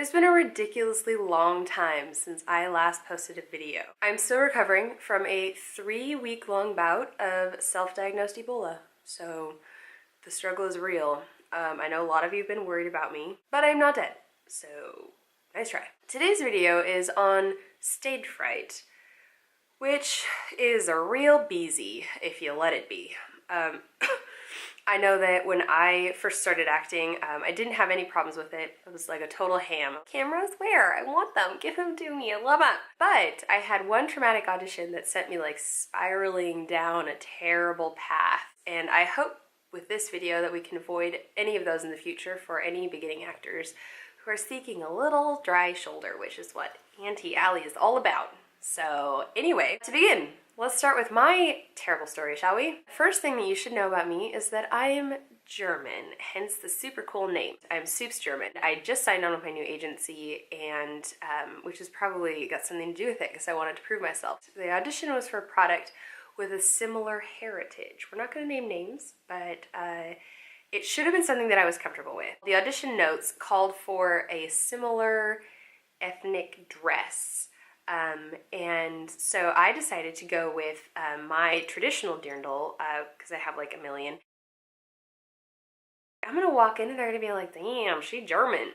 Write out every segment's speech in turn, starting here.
has been a ridiculously long time since I last posted a video. I'm still recovering from a 3-week-long bout of self-diagnosed Ebola, so the struggle is real. I know a lot of you have been worried about me, but I'm not dead, so nice try. Today's video is on stage fright, which is a real beezy if you let it be. I know that when I first started acting, I didn't have any problems with it. It was like a total ham. Cameras, where? I want them. Give them to me. I love them. But I had one traumatic audition that sent me like spiraling down a terrible path. And I hope with this video that we can avoid any of those in the future for any beginning actors who are seeking a little dry shoulder, which is what Auntie Allie is all about. So anyway, to begin, let's start with my terrible story, shall we? First thing that you should know about me is that I am German, hence the super cool name. I'm Soups German. I just signed on with my new agency, and which has probably got something to do with it because I wanted to prove myself. The audition was for a product with a similar heritage. We're not going to name names, but it should have been something that I was comfortable with. The audition notes called for a similar ethnic dress. And so I decided to go with my traditional dirndl, because I have like a million. I'm gonna walk in and they're gonna be like, damn, she's German.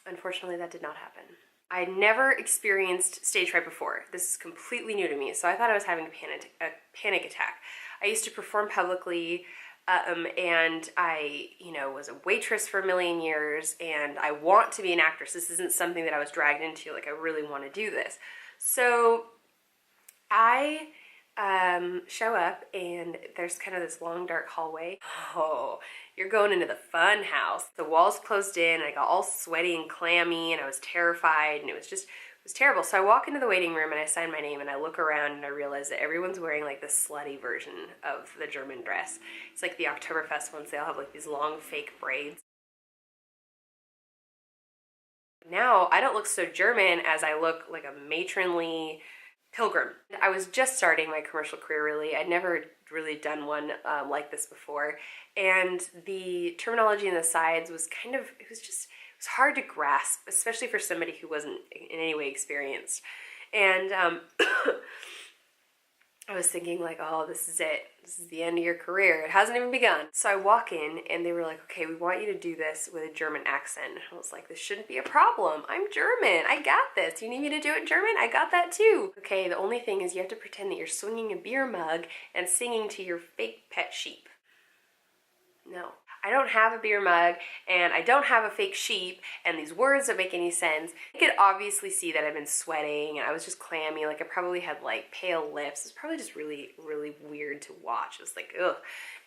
Unfortunately, that did not happen. I never experienced stage fright before. This is completely new to me, so I thought I was having a panic attack. I used to perform publicly, and I, was a waitress for a million years, and I want to be an actress. This isn't something that I was dragged into, like I really want to do this. So I show up, and there's kind of this long dark hallway. Oh, you're going into the fun house. The walls closed in, I got all sweaty and clammy, and I was terrified, and it was terrible. So I walk into the waiting room and I sign my name, and I look around and I realize that everyone's wearing like this slutty version of the German dress. It's like the Oktoberfest ones. They all have like these long fake braids. Now, I don't look so German as I look like a matronly pilgrim. I was just starting my commercial career, really. I'd never really done one like this before. And the terminology in the sides was it was hard to grasp, especially for somebody who wasn't in any way experienced. And I was thinking like, oh, this is it. This is the end of your career. It hasn't even begun. So I walk in and they were like, okay, we want you to do this with a German accent. I was like, this shouldn't be a problem. I'm German. I got this. You need me to do it German? I got that too. Okay, the only thing is you have to pretend that you're swinging a beer mug and singing to your fake pet sheep. No. I don't have a beer mug, and I don't have a fake sheep, and these words don't make any sense. You could obviously see that I've been sweating, and I was just clammy, like I probably had like pale lips. It's probably just really, really weird to watch. It was like, ugh,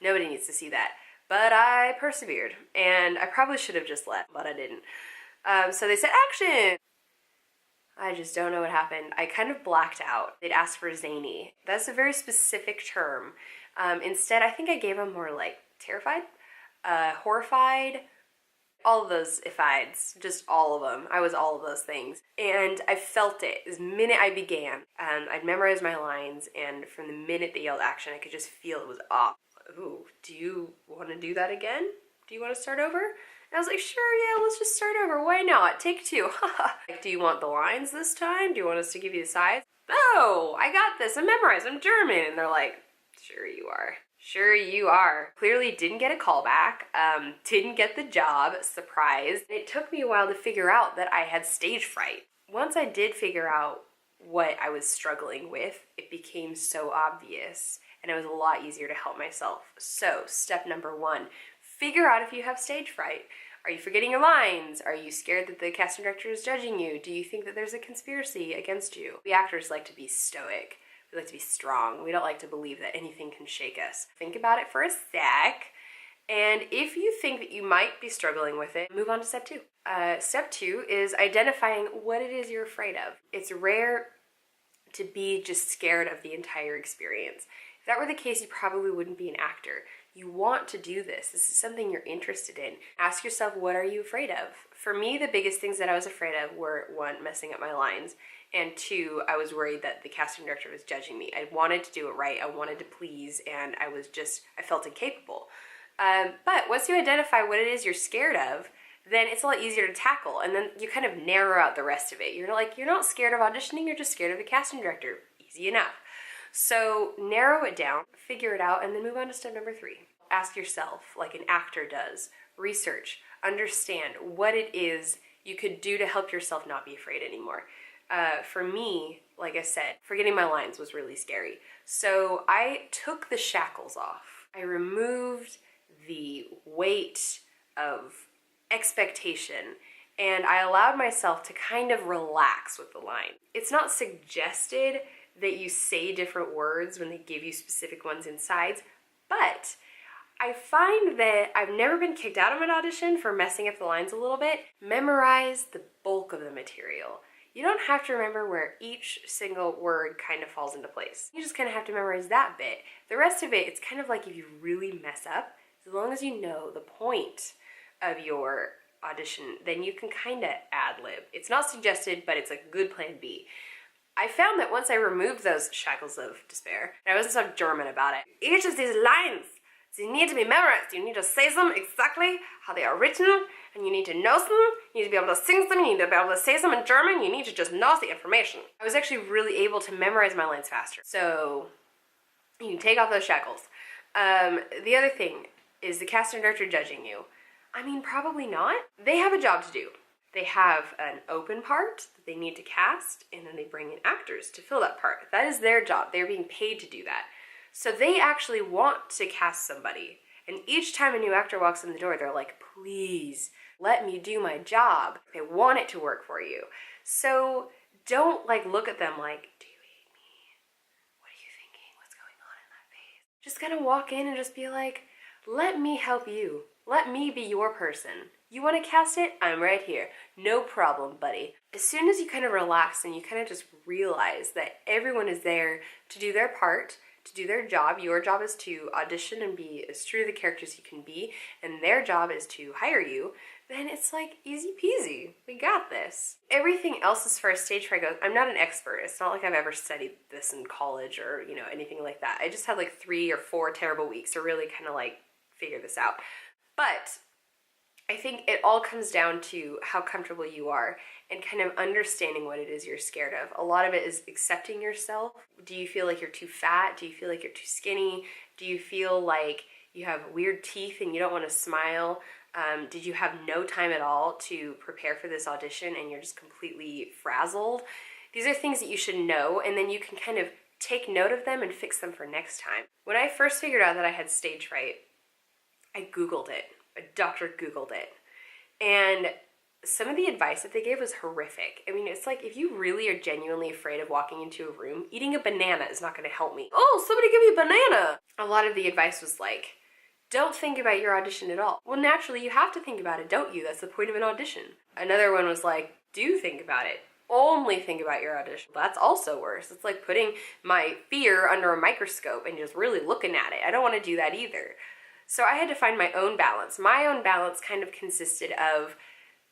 nobody needs to see that. But I persevered, and I probably should have just left, but I didn't. So they said, action! I just don't know what happened. I kind of blacked out. They'd asked for zany. That's a very specific term. Instead, I think I gave them more like terrified. Horrified, all of those if-I'ds, just all of them. I was all of those things. And I felt it the minute I began. I'd memorized my lines, and from the minute they yelled action, I could just feel it was off. Ooh, do you want to do that again? Do you want to start over? And I was like, sure, yeah, let's just start over. Why not? Take two. Like, do you want the lines this time? Do you want us to give you the sides? No, I got this. I'm memorized. I'm German. And they're like, sure you are. Sure you are. Clearly didn't get a callback, didn't get the job, surprise. It took me a while to figure out that I had stage fright. Once I did figure out what I was struggling with, it became so obvious, and it was a lot easier to help myself. So, step number 1, figure out if you have stage fright. Are you forgetting your lines? Are you scared that the casting director is judging you? Do you think that there's a conspiracy against you? We actors like to be stoic. We like to be strong. We don't like to believe that anything can shake us. Think about it for a sec. And if you think that you might be struggling with it, move on to step 2. Step 2 is identifying what it is you're afraid of. It's rare to be just scared of the entire experience. If that were the case, you probably wouldn't be an actor. You want to do this. This is something you're interested in. Ask yourself, what are you afraid of? For me, the biggest things that I was afraid of were 1, messing up my lines, and 2, I was worried that the casting director was judging me. I wanted to do it right. I wanted to please, and I felt incapable. But once you identify what it is you're scared of, then it's a lot easier to tackle, and then you kind of narrow out the rest of it. You're not scared of auditioning, you're just scared of the casting director. Easy enough. So narrow it down, figure it out, and then move on to step number 3. Ask yourself, like an actor does. Research, understand what it is you could do to help yourself not be afraid anymore. For me, like I said, forgetting my lines was really scary. So I took the shackles off. I removed the weight of expectation, and I allowed myself to kind of relax with the line. It's not suggested that you say different words when they give you specific ones in sides, but I find that I've never been kicked out of an audition for messing up the lines a little bit. Memorize the bulk of the material. You don't have to remember where each single word kind of falls into place. You just kind of have to memorize that bit. The rest of it, it's kind of like if you really mess up, as long as you know the point of your audition, then you can kind of ad-lib. It's not suggested, but it's a good plan B. I found that once I removed those shackles of despair, and I wasn't so German about it, each of these lines, they need to be memorized. You need to say them exactly how they are written, and you need to know them, you need to be able to sing them, you need to be able to say them in German, you need to just know the information. I was actually really able to memorize my lines faster. So you can take off those shackles. The other thing is the casting director judging you. I mean, probably not. They have a job to do. They have an open part that they need to cast, and then they bring in actors to fill that part. That is their job. They're being paid to do that. So they actually want to cast somebody. And each time a new actor walks in the door, they're like, please, let me do my job. They want it to work for you. So don't look at them like, do you hate me? What are you thinking? What's going on in that face? Just kind of walk in and just be like, let me help you. Let me be your person. You want to cast it? I'm right here. No problem, buddy. As soon as you kind of relax and you kind of just realize that everyone is there to do their part, to do their job. Your job is to audition and be as true to the characters you can be, and their job is to hire you, then it's like easy peasy. We got this. Everything else as far as stage fright goes, I'm not an expert. It's not like I've ever studied this in college or, anything like that. I just had 3 or 4 terrible weeks to really kind of figure this out. But I think it all comes down to how comfortable you are and kind of understanding what it is you're scared of. A lot of it is accepting yourself. Do you feel like you're too fat? Do you feel like you're too skinny? Do you feel like you have weird teeth and you don't want to smile? Did you have no time at all to prepare for this audition and you're just completely frazzled? These are things that you should know, and then you can kind of take note of them and fix them for next time. When I first figured out that I had stage fright, I Googled it. A doctor Googled it. And some of the advice that they gave was horrific. I mean, it's like if you really are genuinely afraid of walking into a room, eating a banana is not going to help me. Oh, somebody give me a banana! A lot of the advice was like, don't think about your audition at all. Well, naturally, you have to think about it, don't you? That's the point of an audition. Another one was like, do think about it. Only think about your audition. That's also worse. It's like putting my fear under a microscope and just really looking at it. I don't want to do that either. So I had to find my own balance. My own balance kind of consisted of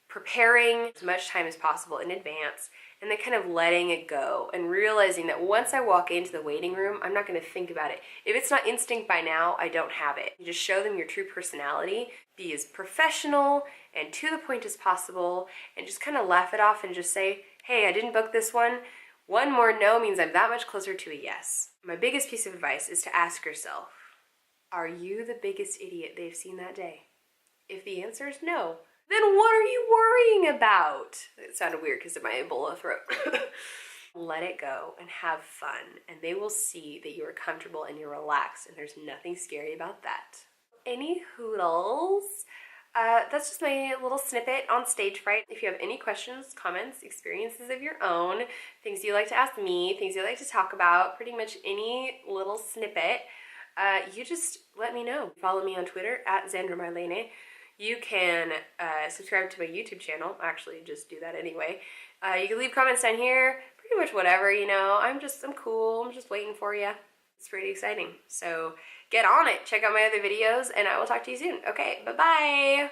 preparing as much time as possible in advance and then kind of letting it go and realizing that once I walk into the waiting room, I'm not going to think about it. If it's not instinct by now, I don't have it. You just show them your true personality, be as professional and to the point as possible, and just kind of laugh it off and just say, hey, I didn't book this one. One more no means I'm that much closer to a yes. My biggest piece of advice is to ask yourself, are you the biggest idiot they've seen that day? If the answer is no, then what are you worrying about? It sounded weird because of my Ebola throat. Let it go and have fun, and they will see that you are comfortable and you're relaxed, and there's nothing scary about that. Any hoodles? That's just my little snippet on stage fright. If you have any questions, comments, experiences of your own, things you like to ask me, things you like to talk about, pretty much any little snippet, you just let me know. Follow me on Twitter at Marlene. You can subscribe to my YouTube channel. Actually, just do that anyway. You can leave comments down here. Pretty much whatever, I'm cool. I'm just waiting for you. It's pretty exciting. So get on it. Check out my other videos, and I will talk to you soon. Okay, bye-bye.